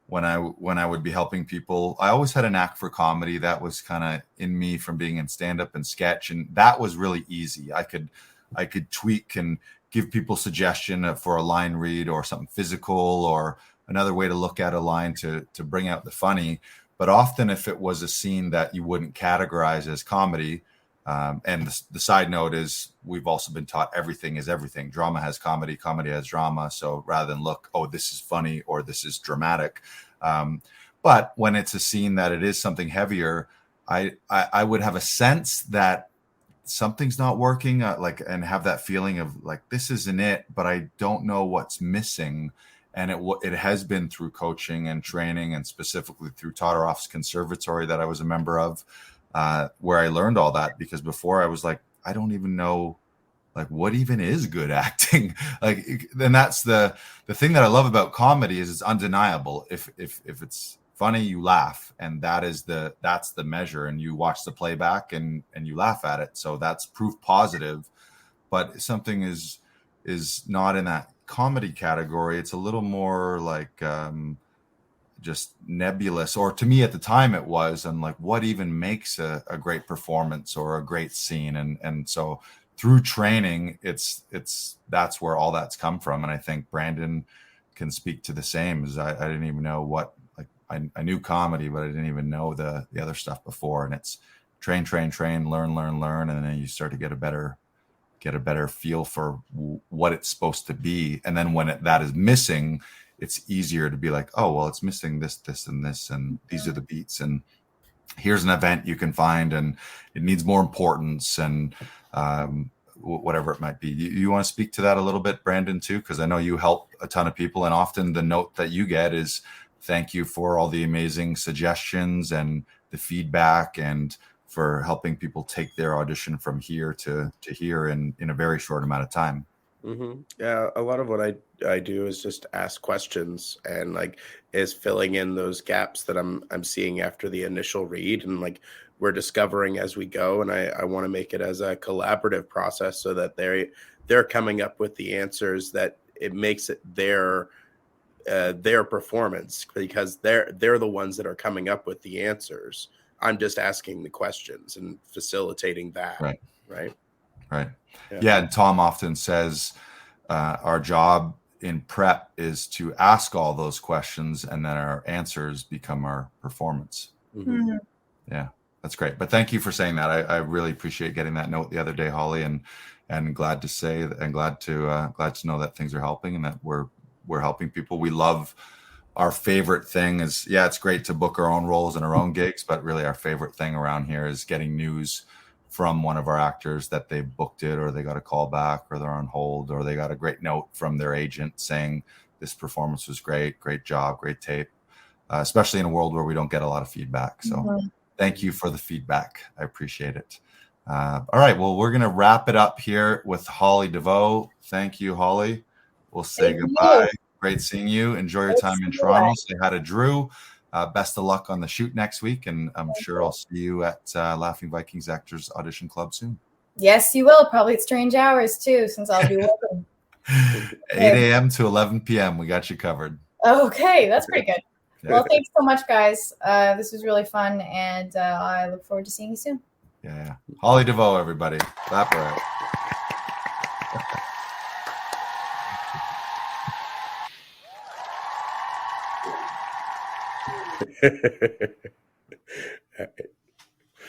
when I would be helping people. I always had a knack for comedy. That was kind of in me from being in stand-up and sketch. And that was really easy. I could tweak and give people suggestion for a line read or something physical or another way to look at a line to bring out the funny. But often if it was a scene that you wouldn't categorize as comedy, and the side note is we've also been taught everything is everything. Drama has comedy, comedy has drama. So rather than look, oh, this is funny or this is dramatic. But when it's a scene that it is something heavier, I would have a sense that something's not working, and have that feeling of like, this isn't it, but I don't know what's missing. And it has been through coaching and training, and specifically through Todorow's Conservatory that I was a member of, where I learned all that. Because before I was like, I don't even know like what even is good acting. Like, and that's the thing that I love about comedy is it's undeniable. If it's funny, you laugh, and that's the measure. And you watch the playback and you laugh at it. So that's proof positive. But something is not in that comedy category. It's a little more like just nebulous, or to me at the time it was, and like what even makes a great performance or a great scene. And so through training, that's where all that's come from. And I think Brandon can speak to the same. As I didn't even know what, like I knew comedy, but I didn't even know the other stuff before. And it's train, learn, and then you start to get a better feel for what it's supposed to be. And then when that is missing, it's easier to be like, oh, well, it's missing this, and this, and these are the beats, and here's an event you can find, and it needs more importance, and whatever it might be. You want to speak to that a little bit, Brandon, too? Because I know you help a ton of people, and often the note that you get is thank you for all the amazing suggestions and the feedback, and for helping people take their audition from here to here in a very short amount of time.
Mm-hmm. Yeah, a lot of what I do is just ask questions, and like is filling in those gaps that I'm seeing after the initial read, and like we're discovering as we go. And I want to make it as a collaborative process so that they're coming up with the answers that it makes it their performance, because they're the ones that are coming up with the answers. I'm just asking the questions and facilitating that. Right.
Yeah. And Tom often says our job in prep is to ask all those questions, and then our answers become our performance.
Mm-hmm.
Yeah, that's great. But thank you for saying that. I really appreciate getting that note the other day, Holly, and glad to say and glad to know that things are helping, and that we're helping people. We love. Our favorite thing is, it's great to book our own roles and our own gigs, but really our favorite thing around here is getting news from one of our actors that they booked it, or they got a call back, or they're on hold, or they got a great note from their agent saying this performance was great job, great tape, especially in a world where we don't get a lot of feedback. So Thank you for the feedback. I appreciate it. All right, well, we're going to wrap it up here with Holly Deveaux. Thank you, Holly. We'll say goodbye. Great seeing you. Enjoy your time in Toronto. Say hi to Drew. Best of luck on the shoot next week, and I'm sure I'll see you at Laughing Vikings Actors Audition Club soon.
Yes, you will. Probably at strange hours too, since I'll be working.
8 a.m. to 11 p.m. We got you covered.
Okay, that's pretty good. Well, thanks so much, guys. This was really fun, and I look forward to seeing you soon.
Yeah. Holly Deveaux, everybody. Clap her out.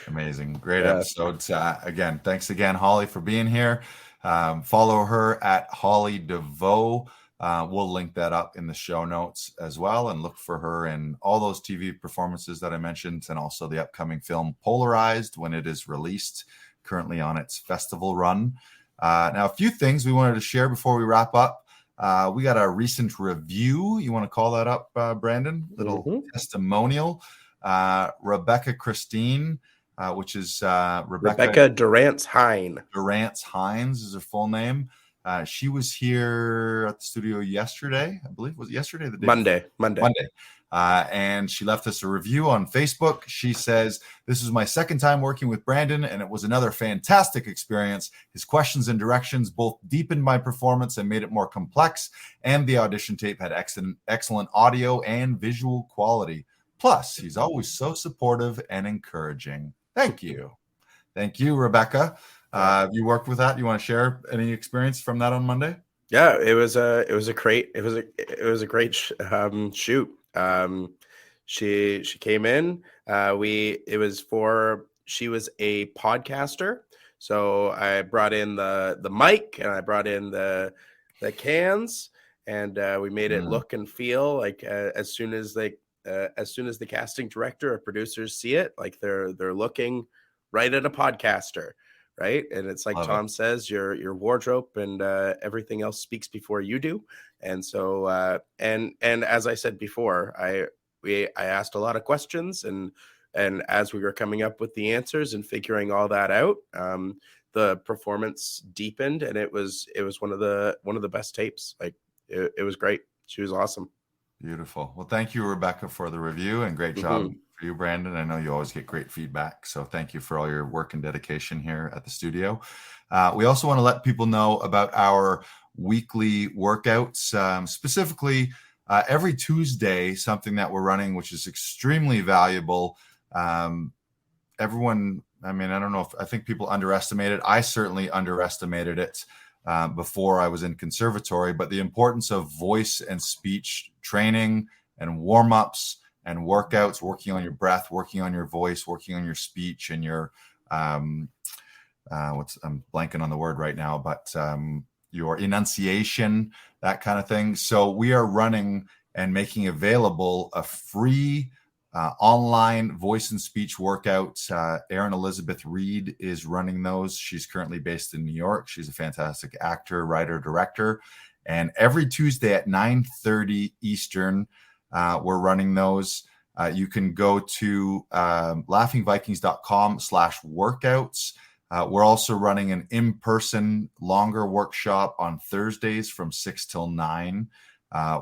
Amazing. Great episode. Again, thanks again, Holly, for being here. Follow her at Holly Deveaux. We'll link that up in the show notes as well, and look for her in all those TV performances that I mentioned, and also the upcoming film Polarized when it is released, currently on its festival run. Now, a few things we wanted to share before we wrap up. We got a recent review. You want to call that up, Brandon? Little testimonial. Rebecca Christine, which is Rebecca
Durrance-Hine.
Durrance-Hines is her full name. She was here at the studio yesterday, I believe. Was it yesterday?
Monday.
And she left us a review on Facebook. She says, "This is my second time working with Brandon, and it was another fantastic experience. His questions and directions both deepened my performance and made it more complex, and the audition tape had excellent audio and visual quality. Plus, he's always so supportive and encouraging." Thank you. Thank you, Rebecca. You worked with that. You want to share any experience from that on Monday?
Yeah, it was a great shoot. She came in. She was a podcaster, so I brought in the mic, and I brought in the cans, and we made it look and feel like as soon as the casting director or producers see it, like they're looking right at a podcaster, right? And it's like
Love
Tom says, your wardrobe and everything else speaks before you do. And so and as I said before, I asked a lot of questions, and as we were coming up with the answers and figuring all that out, the performance deepened, and it was one of the best tapes. Like it was great. She was awesome.
Beautiful. Well, thank you, Rebecca, for the review, and great job for you, Brandon. I know you always get great feedback, so thank you for all your work and dedication here at the studio. We also want to let people know about our weekly workouts, specifically every Tuesday, something that we're running, which is extremely valuable. Everyone, I mean, I don't know I think people underestimate it. I certainly underestimated it before I was in conservatory, but the importance of voice and speech training and warm-ups and workouts, working on your breath, working on your voice, working on your speech and your I'm blanking on the word right now, but your enunciation, that kind of thing. So we are running and making available a free online voice and speech workout. Erin Elizabeth Reed is running those. She's currently based in New York. She's a fantastic actor, writer, director. And every Tuesday at 9:30 Eastern, we're running those. You can go to laughingvikings.com/workouts. We're also running an in-person longer workshop on Thursdays from 6 till 9.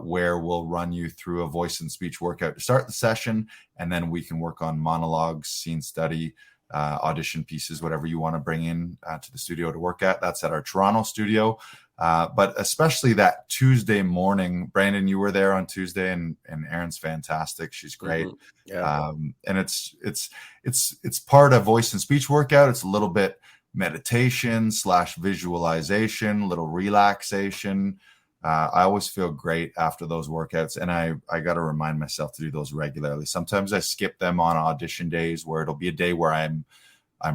Where we'll run you through a voice and speech workout to start the session, and then we can work on monologues, scene study, audition pieces, whatever you want to bring in to the studio to work at. That's at our Toronto studio. But especially that Tuesday morning, Brandon, you were there on Tuesday, and Erin's fantastic. She's great.
Yeah.
And it's part of voice and speech workout. It's a little bit meditation / visualization, a little relaxation. I always feel great after those workouts, and I got to remind myself to do those regularly. Sometimes I skip them on audition days, where it'll be a day where I'm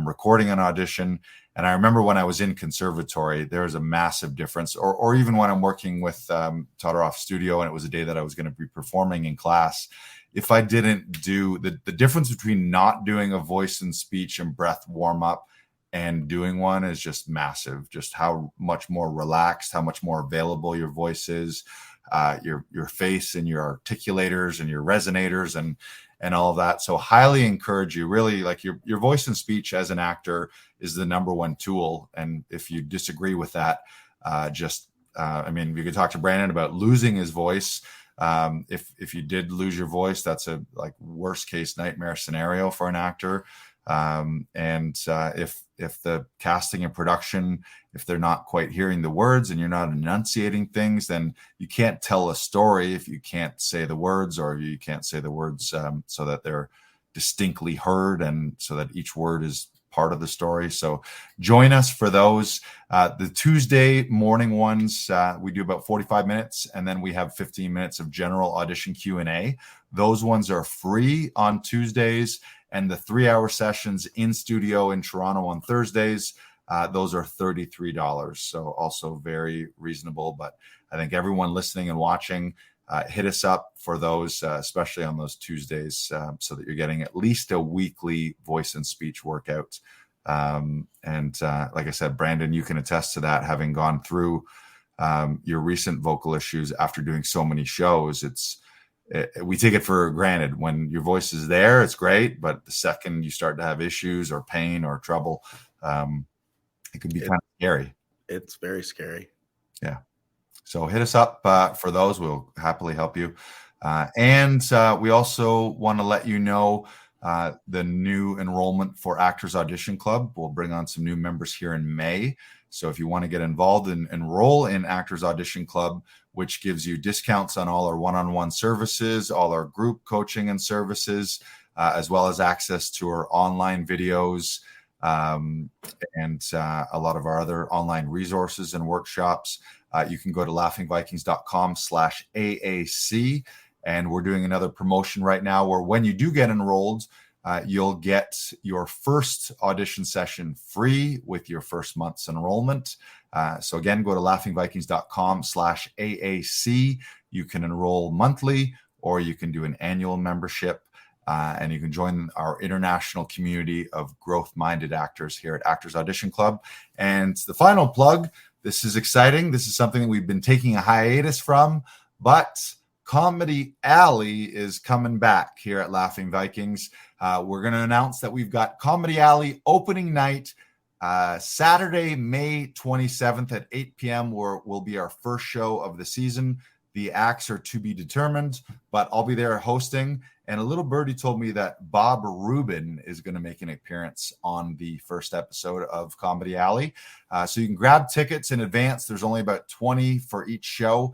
recording an audition. And I remember when I was in conservatory, there was a massive difference, or even when I'm working with Todoroff Studio, and it was a day that I was going to be performing in class. If I didn't do the difference between not doing a voice and speech and breath warm up and doing one is just massive. Just how much more relaxed, how much more available your voice is, your face and your articulators and your resonators and all of that. So highly encourage you. Really, like your voice and speech as an actor is the number one tool. And if you disagree with that, I mean, you could talk to Brandon about losing his voice. If you did lose your voice, that's a worst case nightmare scenario for an actor. If the casting and production, if they're not quite hearing the words and you're not enunciating things, then you can't tell a story if you can't say the words, or you can't say the words so that they're distinctly heard and so that each word is part of the story. So join us for those. The Tuesday morning ones, we do about 45 minutes, and then we have 15 minutes of general audition Q&A. Those ones are free on Tuesdays. And the 3-hour sessions in studio in Toronto on Thursdays, those are $33. So also very reasonable. But I think everyone listening and watching, hit us up for those, especially on those Tuesdays, so that you're getting at least a weekly voice and speech workout. Like I said, Brandon, you can attest to that, having gone through your recent vocal issues after doing so many shows. We take it for granted. When your voice is there, it's great. But the second you start to have issues or pain or trouble, it can be kind of scary.
It's very scary.
Yeah. So hit us up for those. We'll happily help you. And we also want to let you know the new enrollment for Actors Audition Club. We'll bring on some new members here in May. So if you want to get involved and enroll in Actors Audition Club, which gives you discounts on all our one-on-one services, all our group coaching and services, as well as access to our online videos and a lot of our other online resources and workshops, you can go to laughingvikings.com/AAC. And we're doing another promotion right now where when you do get enrolled, you'll get your first audition session free with your first month's enrollment. So again, go to laughingvikings.com/AAC. You can enroll monthly, or you can do an annual membership. and you can join our international community of growth-minded actors here at Actors Audition Club. And the final plug, this is exciting. This is something that we've been taking a hiatus from, but Comedy Alley is coming back here at Laughing Vikings. We're going to announce that we've got Comedy Alley opening night Saturday, May 27th at 8 p.m. will be our first show of the season. The acts are to be determined, but I'll be there hosting. And a little birdie told me that Bob Rubin is going to make an appearance on the first episode of Comedy Alley. So you can grab tickets in advance. There's only about 20 for each show.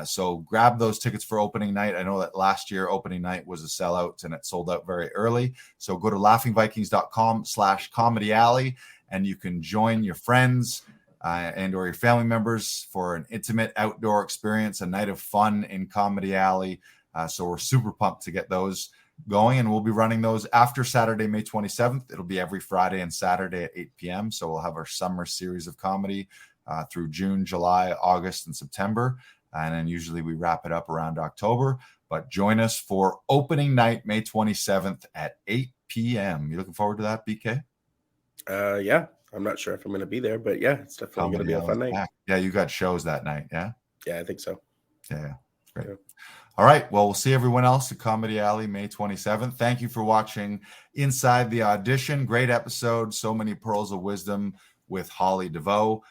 So grab those tickets for opening night. I know that last year opening night was a sellout and it sold out very early. So go to laughingvikings.com/comedy alley and you can join your friends and or your family members for an intimate outdoor experience, a night of fun in Comedy Alley. So we're super pumped to get those going, and we'll be running those after Saturday, May 27th. It'll be every Friday and Saturday at 8 p.m. So we'll have our summer series of comedy through June, July, August, and September. And then usually we wrap it up around October. But join us for opening night, May 27th at 8 p.m. You looking forward to that, BK?
Yeah. I'm not sure if I'm going to be there, but yeah, it's definitely going to be a fun night.
Back. Yeah, you got shows that night, yeah?
Yeah, I think so.
Yeah, great. Yeah. All right, well, we'll see everyone else at Comedy Alley, May 27th. Thank you for watching Inside the Audition. Great episode. So many pearls of wisdom with Holly Deveaux.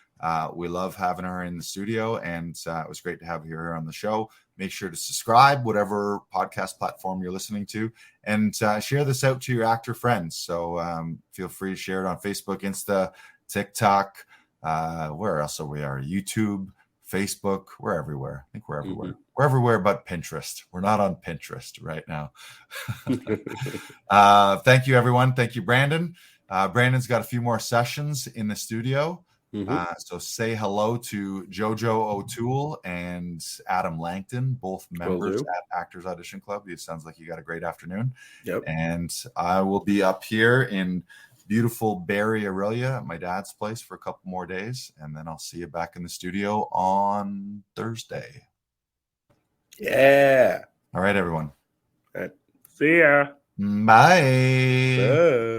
We love having her in the studio, and it was great to have her here on the show. Make sure to subscribe, whatever podcast platform you're listening to, and share this out to your actor friends. So feel free to share it on Facebook, Insta, TikTok. Where else are we? YouTube, Facebook. We're everywhere. I think we're everywhere. Mm-hmm. We're everywhere but Pinterest. We're not on Pinterest right now. Thank you, everyone. Thank you, Brandon. Brandon's got a few more sessions in the studio. Mm-hmm. So say hello to Jojo O'Toole and Adam Langton, both members at Actors Audition Club. It sounds like you got a great afternoon.
Yep.
And I will be up here in beautiful Barrie, Aurelia at my dad's place for a couple more days. And then I'll see you back in the studio on Thursday.
Yeah.
All right, everyone.
All right. See ya.
Bye.
Bye.